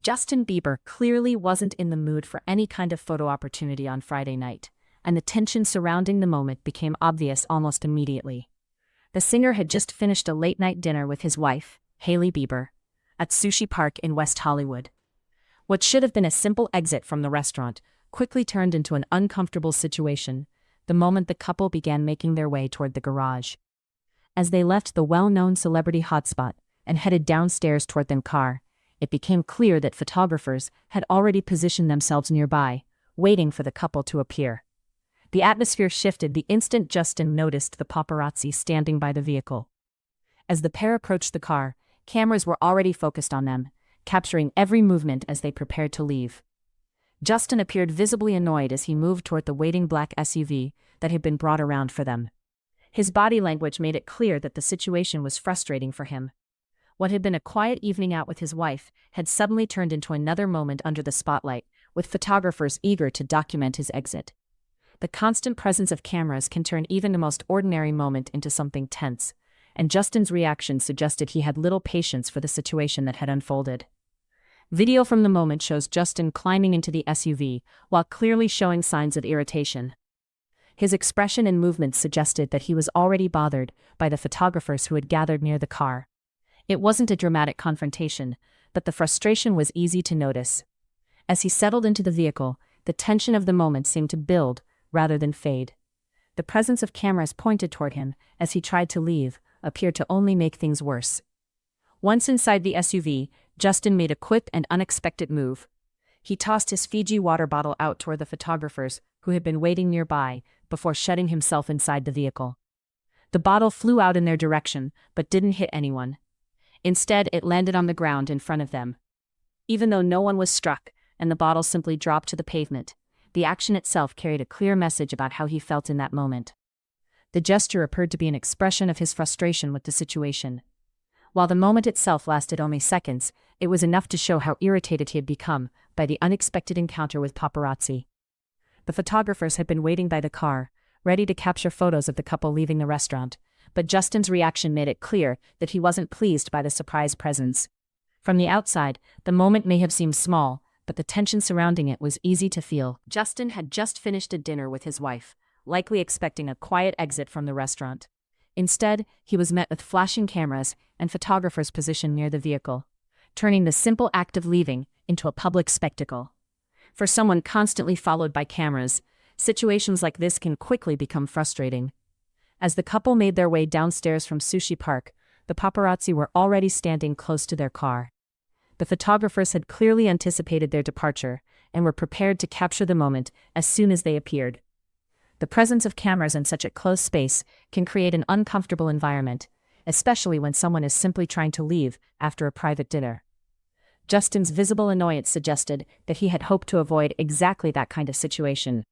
Justin Bieber clearly wasn't in the mood for any kind of photo opportunity on Friday night, and the tension surrounding the moment became obvious almost immediately. The singer had just finished a late-night dinner with his wife, Hailey Bieber, at Sushi Park in West Hollywood. What should have been a simple exit from the restaurant quickly turned into an uncomfortable situation the moment the couple began making their way toward the garage. As they left the well-known celebrity hotspot and headed downstairs toward their car, it became clear that photographers had already positioned themselves nearby, waiting for the couple to appear. The atmosphere shifted the instant Justin noticed the paparazzi standing by the vehicle. As the pair approached the car, cameras were already focused on them, capturing every movement as they prepared to leave. Justin appeared visibly annoyed as he moved toward the waiting black SUV that had been brought around for them. His body language made it clear that the situation was frustrating for him. What had been a quiet evening out with his wife had suddenly turned into another moment under the spotlight, with photographers eager to document his exit. The constant presence of cameras can turn even the most ordinary moment into something tense, and Justin's reaction suggested he had little patience for the situation that had unfolded. Video from the moment shows Justin climbing into the SUV while clearly showing signs of irritation. His expression and movements suggested that he was already bothered by the photographers who had gathered near the car. It wasn't a dramatic confrontation, but the frustration was easy to notice. As he settled into the vehicle, the tension of the moment seemed to build rather than fade. The presence of cameras pointed toward him as he tried to leave appeared to only make things worse. Once inside the SUV, Justin made a quick and unexpected move. He tossed his Fiji water bottle out toward the photographers who had been waiting nearby before shutting himself inside the vehicle. The bottle flew out in their direction but didn't hit anyone. Instead, it landed on the ground in front of them. Even though no one was struck and the bottle simply dropped to the pavement, the action itself carried a clear message about how he felt in that moment. The gesture appeared to be an expression of his frustration with the situation. While the moment itself lasted only seconds, it was enough to show how irritated he had become by the unexpected encounter with paparazzi. The photographers had been waiting by the car, ready to capture photos of the couple leaving the restaurant, but Justin's reaction made it clear that he wasn't pleased by the surprise presence. From the outside, the moment may have seemed small, but the tension surrounding it was easy to feel. Justin had just finished a dinner with his wife, likely expecting a quiet exit from the restaurant. Instead, he was met with flashing cameras and photographers positioned near the vehicle, turning the simple act of leaving into a public spectacle. For someone constantly followed by cameras, situations like this can quickly become frustrating. As the couple made their way downstairs from Sushi Park, the paparazzi were already standing close to their car. The photographers had clearly anticipated their departure and were prepared to capture the moment as soon as they appeared. The presence of cameras in such a close space can create an uncomfortable environment, especially when someone is simply trying to leave after a private dinner. Justin's visible annoyance suggested that he had hoped to avoid exactly that kind of situation.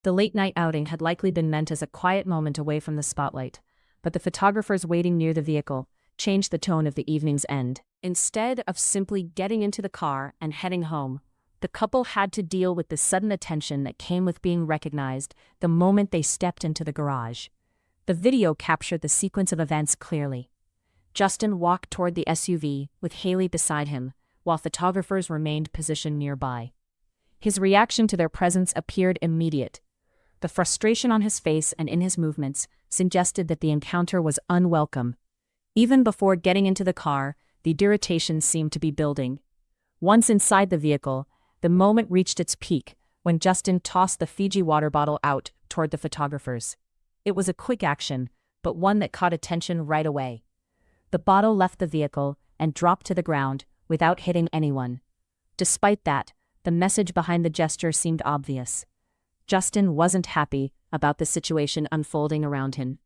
The late-night outing had likely been meant as a quiet moment away from the spotlight, but the photographers waiting near the vehicle changed the tone of the evening's end. Instead of simply getting into the car and heading home, the couple had to deal with the sudden attention that came with being recognized the moment they stepped into the garage. The video captured the sequence of events clearly. Justin walked toward the SUV with Hailey beside him, while photographers remained positioned nearby. His reaction to their presence appeared immediate. The frustration on his face and in his movements suggested that the encounter was unwelcome. Even before getting into the car, the irritation seemed to be building. Once inside the vehicle, the moment reached its peak when Justin tossed the Fiji water bottle out toward the photographers. It was a quick action, but one that caught attention right away. The bottle left the vehicle and dropped to the ground without hitting anyone. Despite that, the message behind the gesture seemed obvious. Justin wasn't happy about the situation unfolding around him.